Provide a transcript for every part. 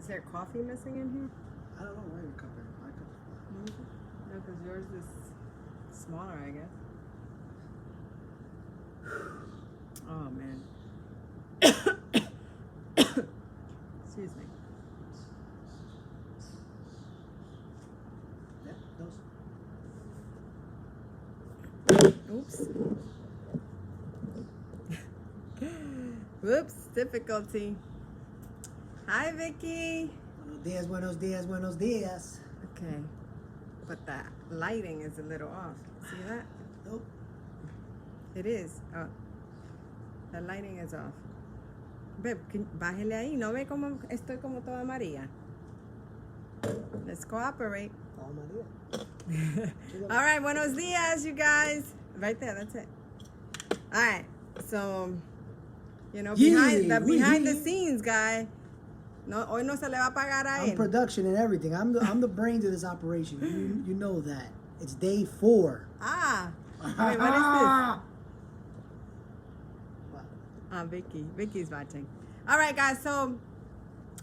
Is there coffee missing in here? I don't know why your cup is. My cup is flat. No, because yours is smaller, I guess. Oh, man. Excuse me. Yeah, those. Oops. Whoops, difficulty. Hi, Vicky. Buenos dias, buenos dias. Okay, but the lighting is a little off. See that? Nope. It is. Oh, the lighting is off. Babe, bájele ahí. ¿No ve cómo estoy como toda María? Let's cooperate. Oh, Maria. All right, buenos dias, you guys. Right there, that's it. All right, so, you know, behind the scenes guy, no, hoy no se le va a pagar a él. I'm production and everything. I'm the brains of this operation. You know that. It's day 4. Ah. Wait, what is this? What? Vicky. Vicky's watching. All right, guys, so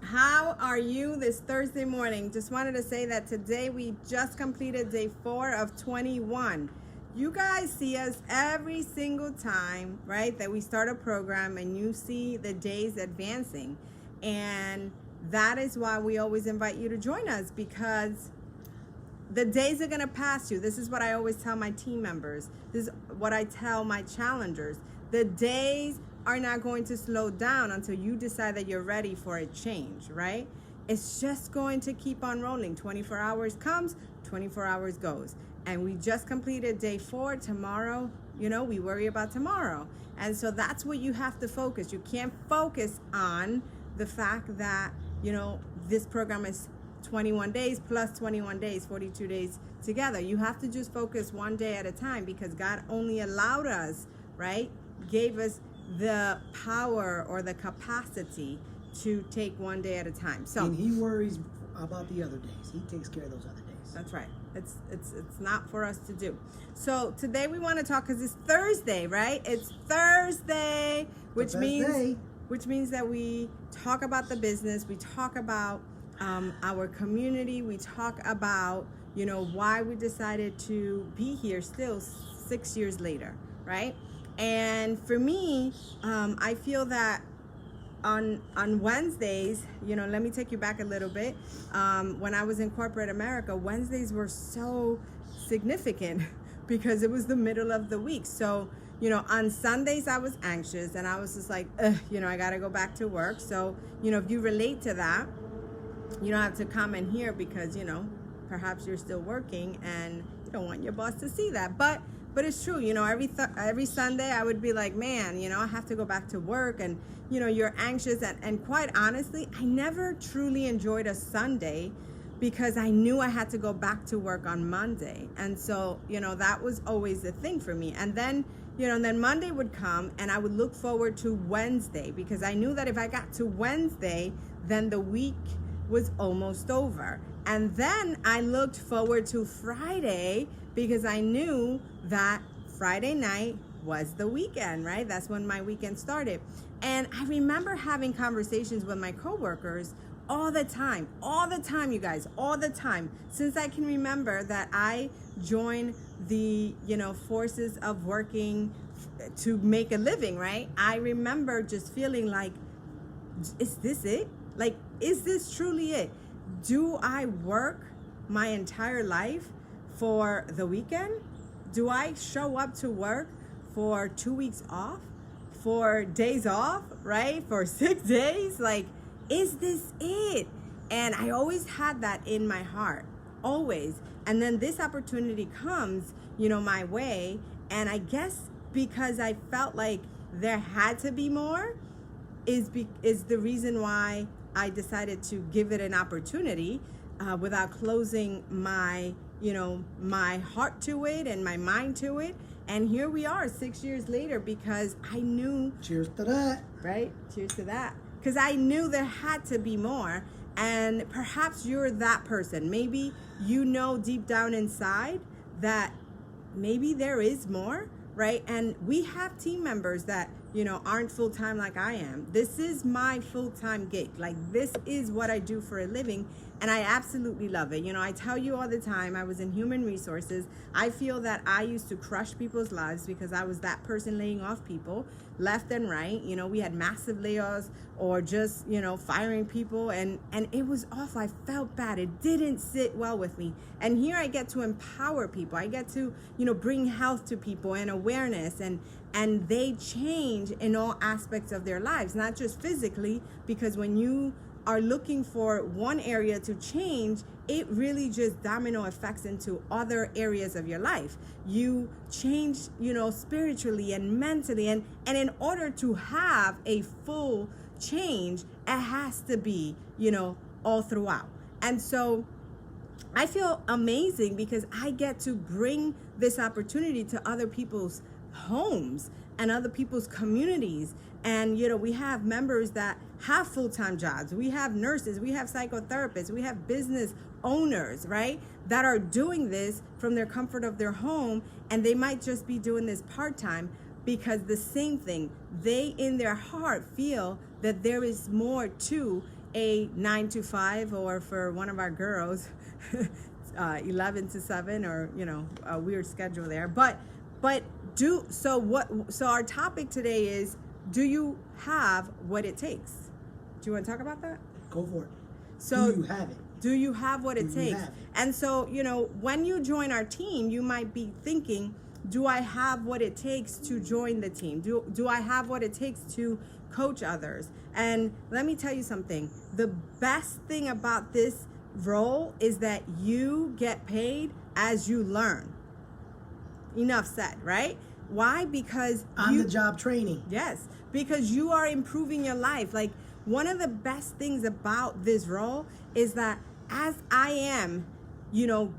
how are you this Thursday morning? Just wanted to say that today we just completed day 4 of 21. You guys see us every single time, right, that we start a program, and you see the days advancing. And that is why we always invite you to join us, because the days are going to pass you. This is what I always tell my team members. This is what I tell my challengers. The days are not going to slow down until you decide that you're ready for a change, right? It's just going to keep on rolling. 24 hours comes, 24 hours goes. And we just completed day 4. Tomorrow, you know, we worry about tomorrow. And so that's what you have to focus. You can't focus on the fact that, you know, this program is 21 days plus 21 days, 42 days together. You have to just focus one day at a time, because God only allowed us, right? Gave us the power or the capacity to take one day at a time. So, and he worries about the other days. He takes care of those other days. That's right. It's not for us to do. So today we want to talk, because it's Thursday, right? It's Thursday, which means that we talk about the business, we talk about our community, we talk about, you know, why we decided to be here still 6 years later, right? And for me, I feel that on Wednesdays, you know, let me take you back a little bit. When I was in corporate America, Wednesdays were so significant because it was the middle of the week. So, you know, on Sundays I was anxious, and I was just like, you know, I got to go back to work. So, you know, if you relate to that, you don't have to comment here, because, you know, perhaps you're still working and you don't want your boss to see that. But it's true, you know, every Sunday I would be like, man, you know, I have to go back to work, and, you know, you're anxious. And quite honestly, I never truly enjoyed a Sunday, because I knew I had to go back to work on Monday. And so, you know, that was always the thing for me. And then, you know, and then Monday would come, and I would look forward to Wednesday, because I knew that if I got to Wednesday, then the week was almost over. And then I looked forward to Friday, because I knew that Friday night was the weekend, right? That's when my weekend started. And I remember having conversations with my coworkers all the time, you guys, all the time. Since I can remember that I joined the, you know, forces of working to make a living, right? I remember just feeling like, is this it? Like, is this truly it? Do I work my entire life for the weekend? Do I show up to work for 2 weeks off, for days off, right? For 6 days? Like, is this it? And I always had that in my heart, always. And then this opportunity comes, you know, my way. And I guess because I felt like there had to be more is the reason why I decided to give it an opportunity without closing my, you know, my heart to it and my mind to it. And here we are 6 years later, because I knew. Cheers to that. Right? Cheers to that. Because I knew there had to be more. And perhaps you're that person. Maybe you know deep down inside that maybe there is more, right? And we have team members that aren't full-time like I am. This is my full-time gig. Like, this is what I do for a living, and I absolutely love it. I tell you all the time, I was in human resources. I feel that I used to crush people's lives because I was that person laying off people left and right. We had massive layoffs or just, firing people, and it was awful. I felt bad. It didn't sit well with me. And here I get to empower people. I get to, bring health to people and awareness, and they change in all aspects of their lives, not just physically, because when you are looking for one area to change, it really just domino effects into other areas of your life. You change, spiritually and mentally, and in order to have a full change, it has to be, all throughout. And so I feel amazing because I get to bring this opportunity to other people's homes and other people's communities. And we have members that have full-time jobs, we have nurses, we have psychotherapists, we have business owners, right, that are doing this from their comfort of their home, and they might just be doing this part-time because the same thing, they in their heart feel that there is more to a 9 to 5, or for one of our girls 11 to 7, or a weird schedule there, but so our topic today is, do you have what it takes? Do you want to talk about that? Go for it. So do you have it? Do you have what it takes? And so, when you join our team, you might be thinking, do I have what it takes to join the team? Do I have what it takes to coach others? And let me tell you something. The best thing about this role is that you get paid as you learn. Enough said, right? Why? Because on the job training. Yes, because you are improving your life. Like, one of the best things about this role is that as I am,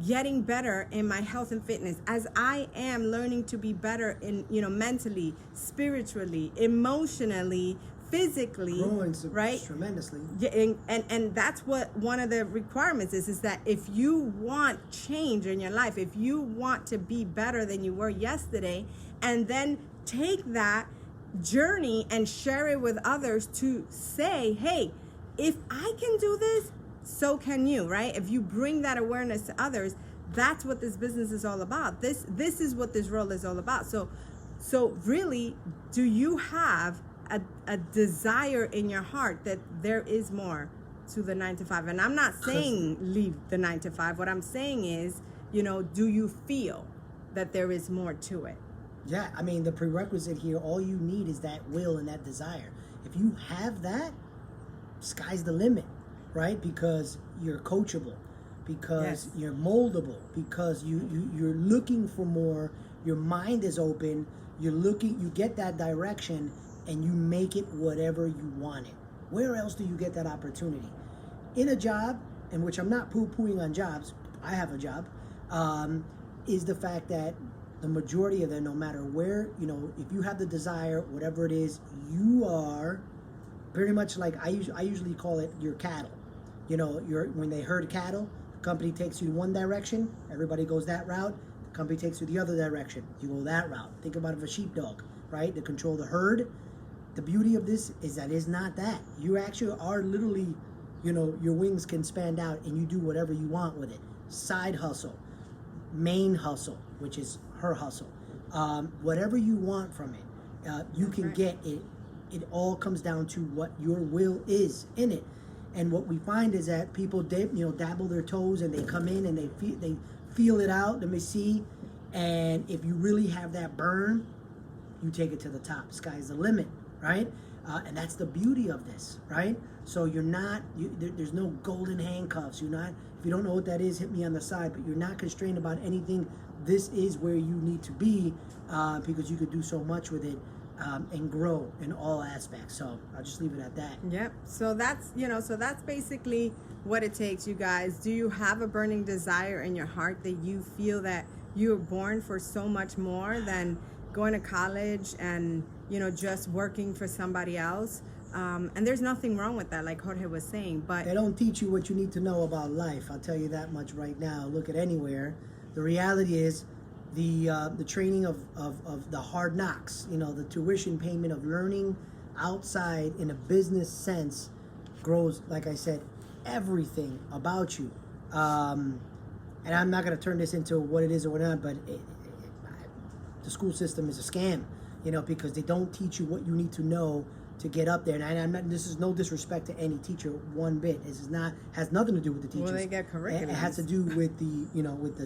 getting better in my health and fitness, as I am learning to be better in, mentally, spiritually, emotionally, physically, growing, right? Tremendously. Yeah, and that's what one of the requirements is that if you want change in your life, if you want to be better than you were yesterday, and then take that journey and share it with others to say, hey, if I can do this, so can you, right? If you bring that awareness to others, that's what this business is all about. This is what this role is all about. So really, do you have a desire in your heart that there is more to the 9 to 5? And I'm not saying leave the 9 to 5. What I'm saying is, do you feel that there is more to it? Yeah, I mean, the prerequisite here, all you need is that will and that desire. If you have that, sky's the limit, right? Because you're coachable, because you're moldable, because you're looking for more, your mind is open, you get that direction, and you make it whatever you want it. Where else do you get that opportunity? In a job, in which I'm not poo-pooing on jobs, I have a job, is the fact that the majority of them, no matter where, if you have the desire, whatever it is, you are pretty much like, I usually call it your cattle. When they herd cattle, the company takes you one direction, everybody goes that route, the company takes you the other direction, you go that route. Think about it of a sheepdog, right? To control the herd. The beauty of this is that it's not that. You actually are literally, your wings can span out and you do whatever you want with it. Side hustle, main hustle, which is her hustle. Whatever you want from it, you can get it. It all comes down to what your will is in it. And what we find is that people, dabble their toes and they come in and they feel it out. Let me see. And if you really have that burn, you take it to the top. Sky's the limit, right? And that's the beauty of this, right? So there's no golden handcuffs. If you don't know what that is, hit me on the side, but you're not constrained about anything. This is where you need to be, because you could do so much with it, and grow in all aspects. So I'll just leave it at that. Yep. So that's basically what it takes, you guys. Do you have a burning desire in your heart that you feel that you were born for so much more than going to college and, just working for somebody else? And there's nothing wrong with that, like Jorge was saying, but they don't teach you what you need to know about life. I'll tell you that much right now. Look at anywhere. The reality is, the training of the hard knocks, the tuition payment of learning outside in a business sense grows, like I said, everything about you. And I'm not going to turn this into what it is or what not, but the school system is a scam, because they don't teach you what you need to know to get up there. And I'm not, this is no disrespect to any teacher one bit. This is not, has nothing to do with the teachers. Well, they get curriculum. It has to do with the,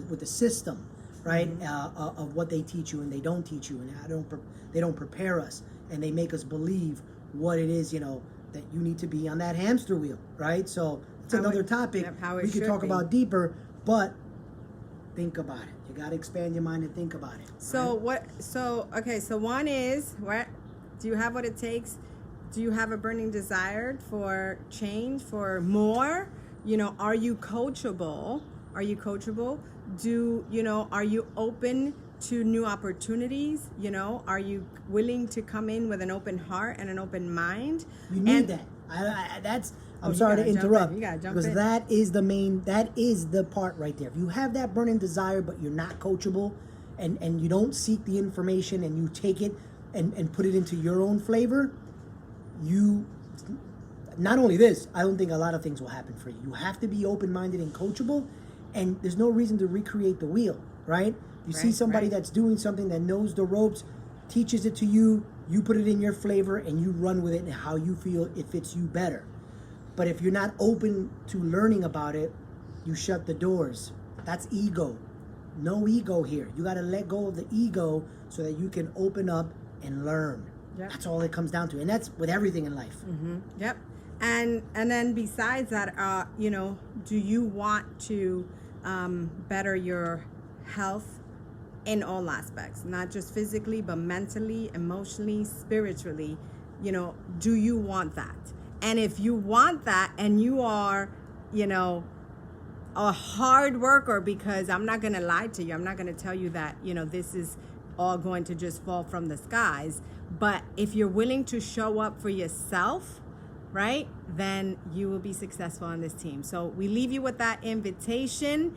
with the system, right? Of what they teach you and they don't teach you, and they don't prepare us, and they make us believe what it is, that you need to be on that hamster wheel, right? So it's another topic we could talk about deeper, but think about it. You got to expand your mind and think about it. So right? So one is, what do you have? What it takes? Do you have a burning desire for change, for more? Are you coachable? Are you coachable? Are you open to new opportunities? Are you willing to come in with an open heart and an open mind? You need that. I'm sorry to interrupt, because that is the part right there. If you have that burning desire, but you're not coachable, and you don't seek the information and you take it and put it into your own flavor, not only this, I don't think a lot of things will happen for you. You have to be open-minded and coachable, and there's no reason to recreate the wheel, right? You see somebody that's doing something, that knows the ropes, teaches it to you, you put it in your flavor, and you run with it and how you feel it fits you better. But if you're not open to learning about it, you shut the doors. That's ego. No ego here. You got to let go of the ego so that you can open up and learn. Yep. That's all it comes down to. And that's with everything in life. Mm-hmm. Yep. And then besides that, do you want to better your health in all aspects, not just physically, but mentally, emotionally, spiritually? Do you want that? And if you want that, and you are, a hard worker, because I'm not going to lie to you, I'm not going to tell you that, this is all going to just fall from the skies. But if you're willing to show up for yourself, right, then you will be successful on this team. So we leave you with that invitation.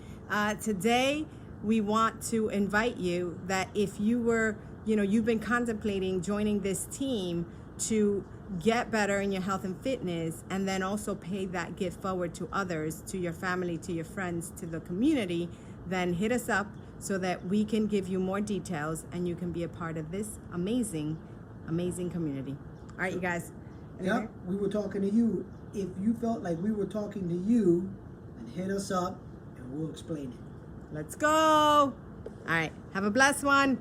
Today, we want to invite you that if you were, you've been contemplating joining this team to get better in your health and fitness, and then also pay that gift forward to others, to your family, to your friends, to the community, then hit us up so that we can give you more details and you can be a part of this amazing community. All right, you guys. Yep, we were talking to you. If you felt like we were talking to you, then hit us up and we'll explain it. Let's go. All right, have a blessed one.